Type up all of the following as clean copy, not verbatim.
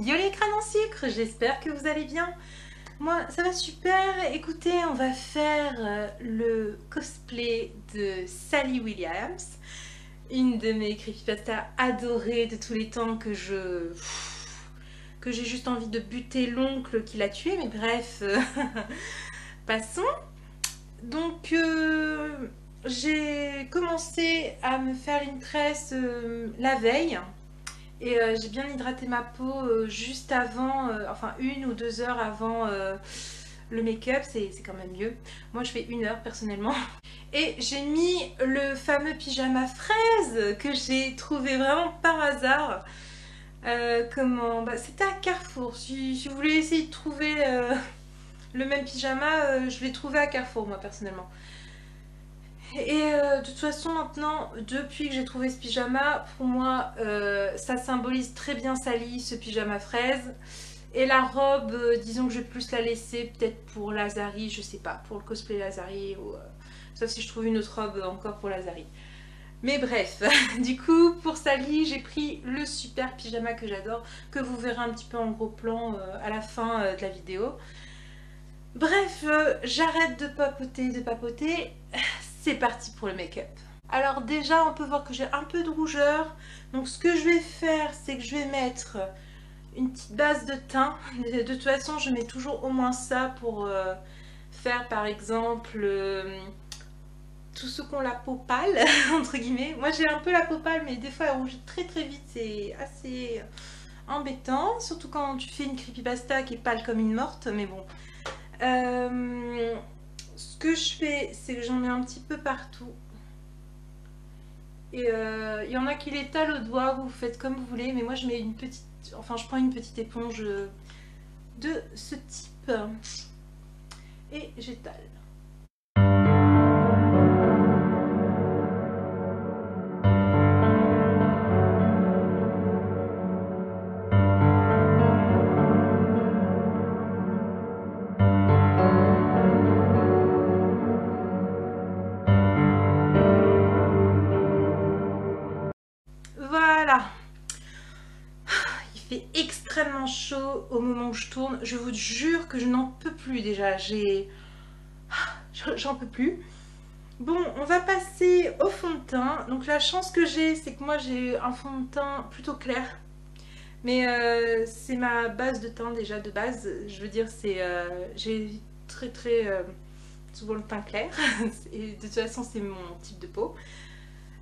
Yo les crânes en sucre, j'espère que vous allez bien. Moi, ça va super. Écoutez, on va faire le cosplay de Sally Williams, une de mes creepypastas adorées de tous les temps que j'ai juste envie de buter l'oncle qui l'a tué, mais bref, passons. Donc, j'ai commencé à me faire une tresse la veille. Et j'ai bien hydraté ma peau juste avant, enfin 1 ou 2 heures avant le make-up, c'est quand même mieux. Moi je fais 1 heure personnellement. Et j'ai mis le fameux pyjama fraise que j'ai trouvé vraiment par hasard. C'était à Carrefour. Si vous voulez essayer de trouver le même pyjama, je l'ai trouvé à Carrefour moi personnellement. Et de toute façon maintenant, depuis que j'ai trouvé ce pyjama, pour moi ça symbolise très bien Sally, ce pyjama fraise. Et la robe, disons que je vais plus la laisser peut-être pour Lazari, je sais pas, pour le cosplay Lazari, ou, sauf si je trouve une autre robe encore pour Lazari. Mais bref, du coup pour Sally j'ai pris le super pyjama que j'adore, que vous verrez un petit peu en gros plan à la fin de la vidéo. Bref, j'arrête de papoter, c'est parti pour le make-up. Alors déjà, on peut voir que j'ai un peu de rougeur. Donc ce que je vais faire, c'est que je vais mettre une petite base de teint. De toute façon, je mets toujours au moins ça pour faire par exemple tous ceux qui ont la peau pâle, entre guillemets. Moi j'ai un peu la peau pâle, mais des fois elle rougit très très vite, c'est assez embêtant. Surtout quand tu fais une creepypasta qui est pâle comme une morte, mais bon. Ce que je fais, c'est que j'en mets un petit peu partout. Et il y en a qui l'étalent au doigt, vous faites comme vous voulez, mais moi je mets une petite, enfin je prends une petite éponge de ce type et j'étale. Voilà, il fait extrêmement chaud au moment où je tourne. Je vous jure que je n'en peux plus déjà. J'en peux plus. Bon, on va passer au fond de teint. Donc la chance que j'ai, c'est que moi j'ai un fond de teint plutôt clair. Mais c'est ma base de teint déjà de base. Je veux dire, j'ai très très souvent le teint clair. Et de toute façon, c'est mon type de peau.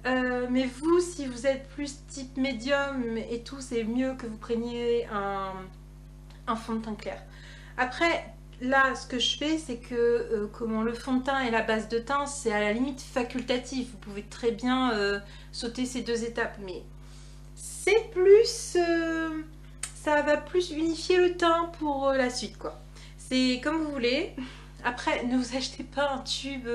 Mais vous, si vous êtes plus type médium et tout, c'est mieux que vous preniez un fond de teint clair. Après, là, ce que je fais, c'est que comment le fond de teint et la base de teint, c'est à la limite facultatif. Vous pouvez très bien sauter ces 2 étapes, mais c'est plus... ça va plus unifier le teint pour la suite, quoi. C'est comme vous voulez. Après, ne vous achetez pas un tube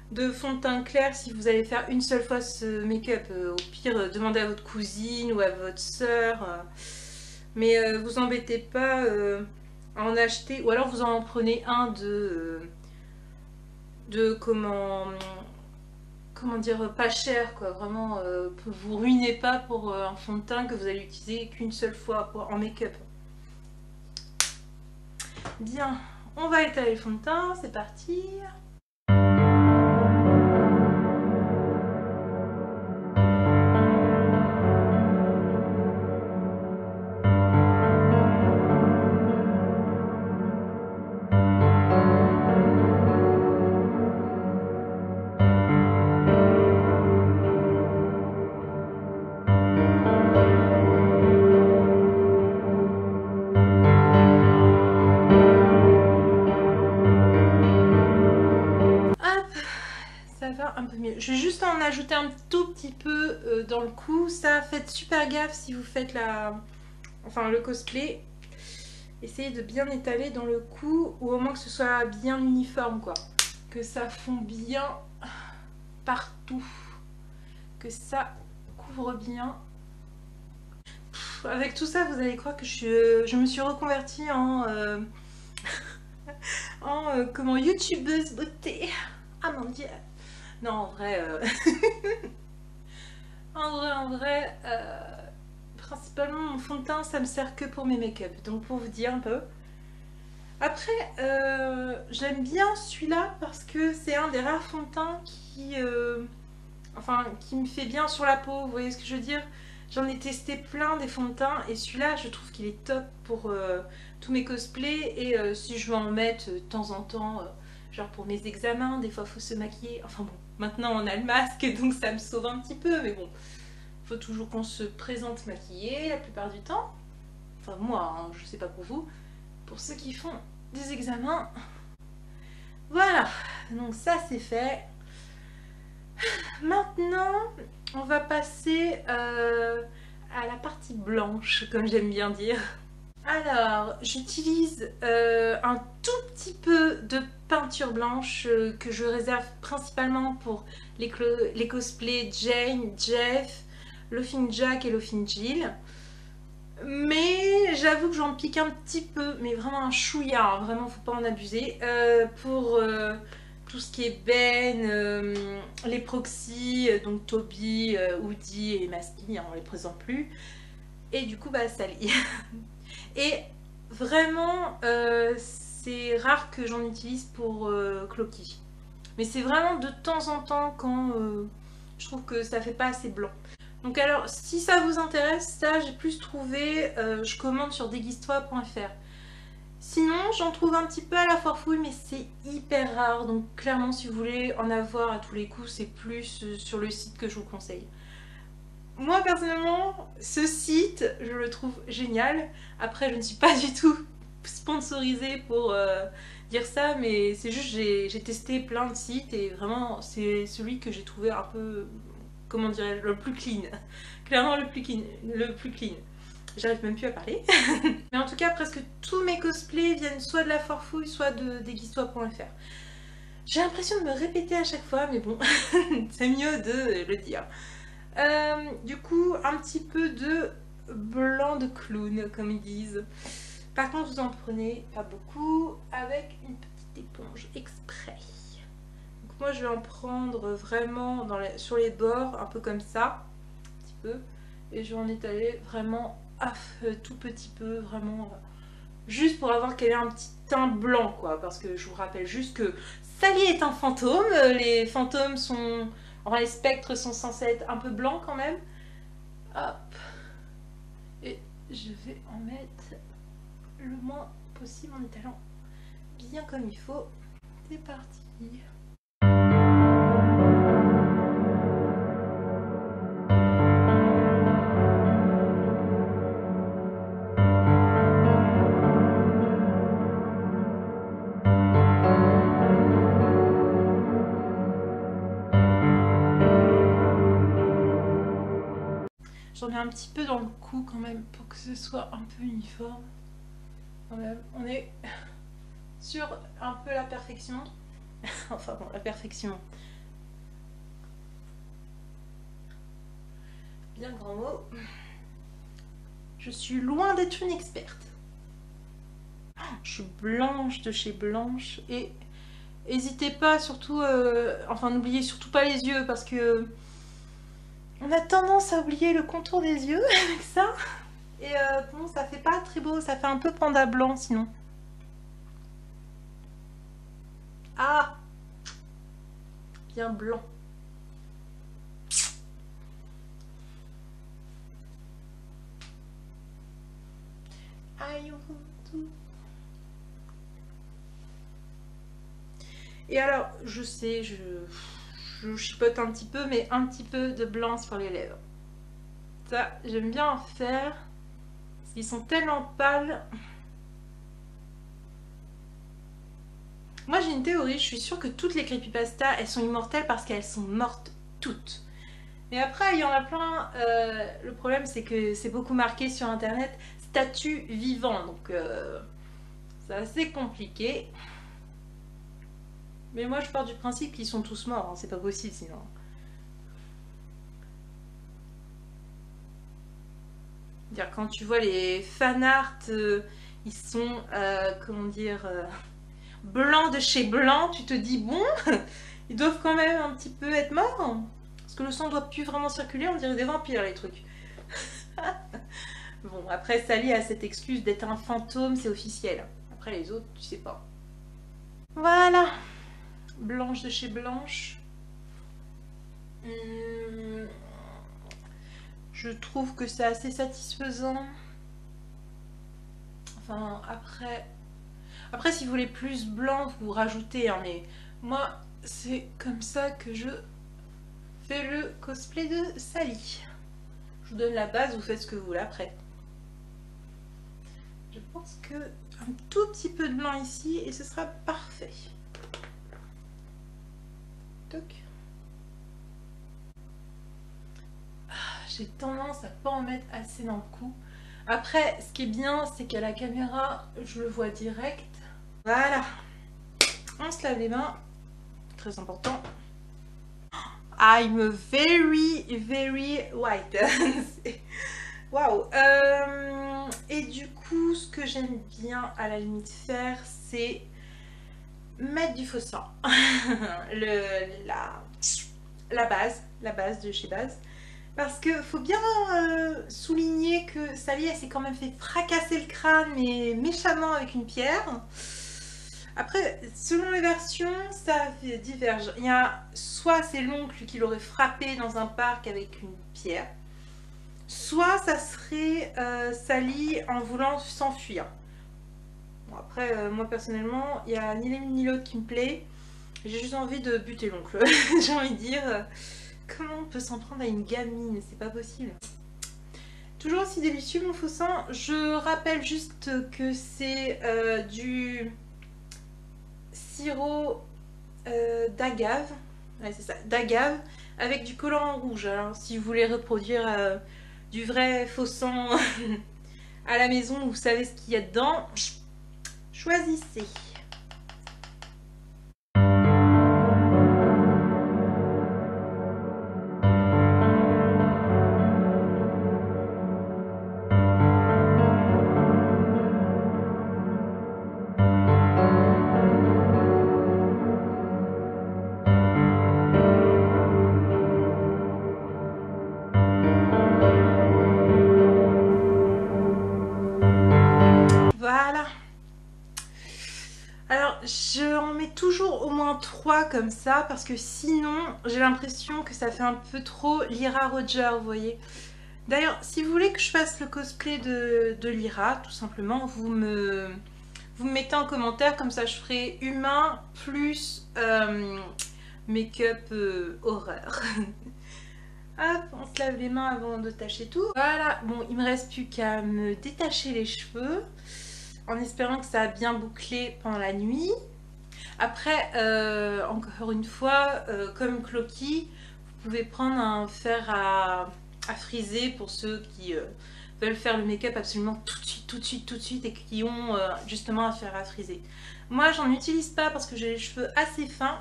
de fond de teint clair si vous allez faire une seule fois ce make-up. Au pire, demandez à votre cousine ou à votre soeur. Mais vous embêtez pas à en acheter. Ou alors vous en prenez un de comment dire, pas cher, quoi. Vraiment, vous ruinez pas pour un fond de teint que vous allez utiliser qu'une seule fois en make-up. Bien, on va étaler le fond de teint, c'est parti. Ça va un peu mieux. Je vais juste en ajouter un tout petit peu dans le cou. Ça, faites super gaffe si vous faites le cosplay. Essayez de bien étaler dans le cou ou au moins que ce soit bien uniforme, quoi. Que ça fond bien partout. Que ça couvre bien. Avec tout ça, vous allez croire que je me suis reconvertie comment, youtubeuse beauté. Ah mon dieu. Non, en vrai, principalement mon fond de teint, ça me sert que pour mes make-up. Donc pour vous dire un peu. Après, j'aime bien celui-là parce que c'est un des rares fonds de teint qui me fait bien sur la peau. Vous voyez ce que je veux dire? J'en ai testé plein des fonds de teint et celui-là, je trouve qu'il est top pour tous mes cosplays. Et si je veux en mettre de temps en temps, genre pour mes examens, des fois il faut se maquiller. Enfin bon, maintenant on a le masque donc ça me sauve un petit peu, mais bon, il faut toujours qu'on se présente maquillé la plupart du temps. Enfin moi, hein, je sais pas pour vous. Pour ceux qui font des examens. Voilà, donc ça c'est fait. Maintenant, on va passer à la partie blanche, comme j'aime bien dire. Alors, j'utilise un tout petit peu de peinture blanche que je réserve principalement pour les cosplays Jane, Jeff, Laughing Jack et Laughing Jill. Mais j'avoue que j'en pique un petit peu, mais vraiment un chouïa, hein, vraiment faut pas en abuser. Pour tout ce qui est Ben, les proxys, donc Toby, Woody et Masky, hein, on les présente plus. Et du coup, bah Sally. Et vraiment, c'est rare que j'en utilise pour Cloaky. Mais c'est vraiment de temps en temps quand je trouve que ça fait pas assez blanc. Donc alors, si ça vous intéresse, ça j'ai plus trouvé, je commande sur déguise-toi.fr. Sinon, j'en trouve un petit peu à la foire fouille, mais c'est hyper rare. Donc clairement, si vous voulez en avoir à tous les coups, c'est plus sur le site que je vous conseille. Moi, personnellement, ce site, je le trouve génial. Après, je ne suis pas du tout sponsorisée pour dire ça, mais c'est juste j'ai testé plein de sites et vraiment, c'est celui que j'ai trouvé un peu... comment dirais-je, le plus clean. Clairement le plus clean. J'arrive même plus à parler. Mais en tout cas, presque tous mes cosplays viennent soit de la foire fouille, soit de déguise-toi.fr. J'ai l'impression de me répéter à chaque fois, mais bon, c'est mieux de le dire. Du coup, un petit peu de blanc de clown, comme ils disent. Par contre, vous en prenez pas beaucoup, avec une petite éponge exprès. Moi je vais en prendre vraiment sur les bords, un peu comme ça, un petit peu, et je vais en étaler vraiment tout petit peu, vraiment, juste pour avoir qu'elle ait un petit teint blanc quoi, parce que je vous rappelle juste que Sally est un fantôme, les fantômes sont, enfin les spectres sont censés être un peu blancs quand même. Hop, et je vais en mettre le moins possible en étalant bien comme il faut. C'est parti. J'en ai un petit peu dans le cou quand même pour que ce soit un peu uniforme. Quand même, on est sur un peu la perfection. Enfin bon, la perfection. Bien grand mot. Je suis loin d'être une experte. Je suis blanche de chez blanche et n'hésitez pas surtout, enfin n'oubliez surtout pas les yeux parce que on a tendance à oublier le contour des yeux avec ça. Et bon, ça fait pas très beau, ça fait un peu panda blanc sinon. Ah, bien blanc. Aïe, et alors, je sais, je chipote un petit peu, mais un petit peu de blanc sur les lèvres. Ça, j'aime bien en faire. Parce qu'ils sont tellement pâles. Moi, j'ai une théorie. Je suis sûre que toutes les creepypastas, elles sont immortelles parce qu'elles sont mortes toutes. Mais après, il y en a plein. Le problème, c'est que c'est beaucoup marqué sur Internet. Statut vivant. Donc, c'est assez compliqué. Mais moi, je pars du principe qu'ils sont tous morts. Hein. C'est pas possible sinon. Quand tu vois les fanarts, ils sont, comment dire, blancs de chez blanc, tu te dis, bon, ils doivent quand même un petit peu être morts. Parce que le sang doit plus vraiment circuler, on dirait des vampires, les trucs. Bon, après Sally a cette excuse d'être un fantôme, c'est officiel. Après les autres, tu sais pas. Voilà, Blanche de chez Blanche. Je trouve que c'est assez satisfaisant. Enfin, après si vous voulez plus blanc, vous rajoutez, hein, mais moi, c'est comme ça que je fais le cosplay de Sally. Je vous donne la base, vous faites ce que vous voulez après. Je pense que un tout petit peu de blanc ici et ce sera parfait. Toc. J'ai tendance à pas en mettre assez dans le cou. Après, ce qui est bien, c'est qu'à la caméra, je le vois direct. Voilà. On se lave les mains. Très important. I'm very, very white. Waouh. Et du coup, ce que j'aime bien à la limite faire, c'est mettre du faux sang. La base de chez Base. Parce que faut bien souligner que Sally, elle s'est quand même fait fracasser le crâne, mais méchamment avec une pierre. Après, selon les versions, ça diverge. Il y a soit c'est l'oncle qui l'aurait frappé dans un parc avec une pierre, soit ça serait Sally en voulant s'enfuir. Bon, après, moi personnellement, il n'y a ni l'une ni l'autre qui me plaît. J'ai juste envie de buter l'oncle. J'ai envie de dire, comment on peut s'en prendre à une gamine? C'est pas possible. Toujours aussi délicieux mon faux sang. Je rappelle juste que c'est du sirop d'agave. Ouais, c'est ça, d'agave avec du colorant rouge. Alors, si vous voulez reproduire du vrai faux sang à la maison, vous savez ce qu'il y a dedans, choisissez. Voilà. Alors, j'en mets toujours au moins 3 comme ça, parce que sinon, j'ai l'impression que ça fait un peu trop Lyra Roger, vous voyez. D'ailleurs, si vous voulez que je fasse le cosplay de Lyra, tout simplement, vous me mettez en commentaire, comme ça je ferai humain plus make-up horreur. Hop, on se lave les mains avant de tâcher tout. Voilà, bon, il me reste plus qu'à me détacher les cheveux, en espérant que ça a bien bouclé pendant la nuit. Après, encore une fois, comme Clocky, vous pouvez prendre un fer à friser pour ceux qui veulent faire le make-up absolument tout de suite et qui ont justement un fer à friser. Moi, j'en utilise pas parce que j'ai les cheveux assez fins.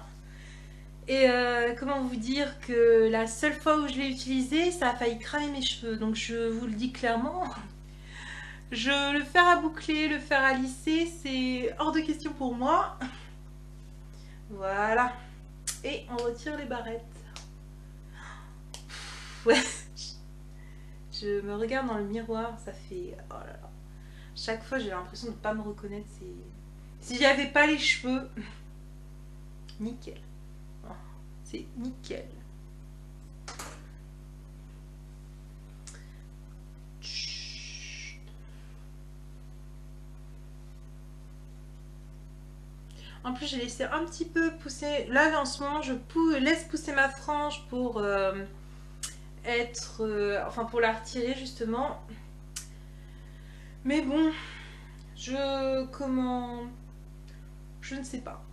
Et comment vous dire que la seule fois où je l'ai utilisé, ça a failli cramer mes cheveux. Donc je vous le dis clairement, le fer à boucler, le fer à lisser, c'est hors de question pour moi. Voilà. Et on retire les barrettes. Ouais. Je me regarde dans le miroir, ça fait... Oh là là. Chaque fois, j'ai l'impression de ne pas me reconnaître. Si j'avais pas les cheveux... Nickel. Oh, c'est nickel. En plus, j'ai laissé un petit peu pousser. Là, en ce moment, je laisse pousser ma frange pour enfin, pour la retirer justement. Mais bon, je ne sais pas.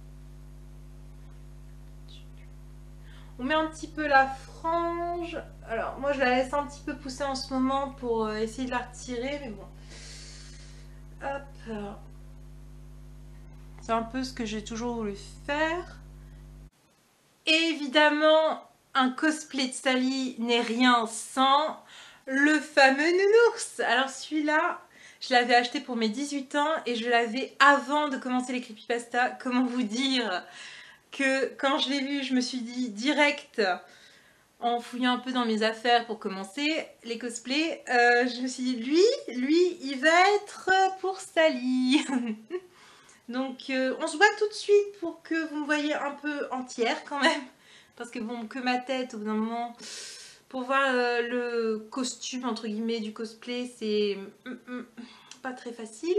On met un petit peu la frange. Alors, moi, je la laisse un petit peu pousser en ce moment pour essayer de la retirer, mais bon. Hop. C'est un peu ce que j'ai toujours voulu faire. Et évidemment, un cosplay de Sally n'est rien sans le fameux nounours. Alors celui-là, je l'avais acheté pour mes 18 ans et je l'avais avant de commencer les creepypasta. Comment vous dire que quand je l'ai vu, je me suis dit direct, en fouillant un peu dans mes affaires pour commencer les cosplays, je me suis dit, lui, il va être pour Sally. Donc on se voit tout de suite pour que vous me voyez un peu entière quand même. Parce que bon, que ma tête au bout d'un moment, pour voir le costume entre guillemets du cosplay, c'est pas très facile.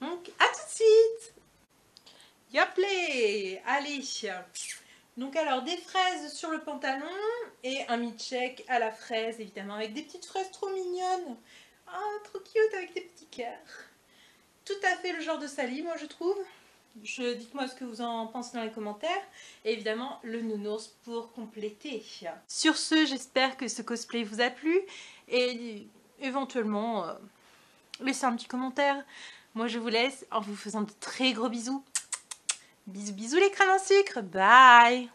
Donc à tout de suite. Yoplait. Allez. Donc alors des fraises sur le pantalon et un mi-check à la fraise évidemment avec des petites fraises trop mignonnes. Ah, trop cute avec des petits cœurs. Tout à fait le genre de Sally, moi je trouve. Dites-moi ce que vous en pensez dans les commentaires. Et évidemment, le nounours pour compléter. Sur ce, j'espère que ce cosplay vous a plu. Et éventuellement, laissez un petit commentaire. Moi, je vous laisse en vous faisant de très gros bisous. Bisous, bisous les crânes en sucre. Bye!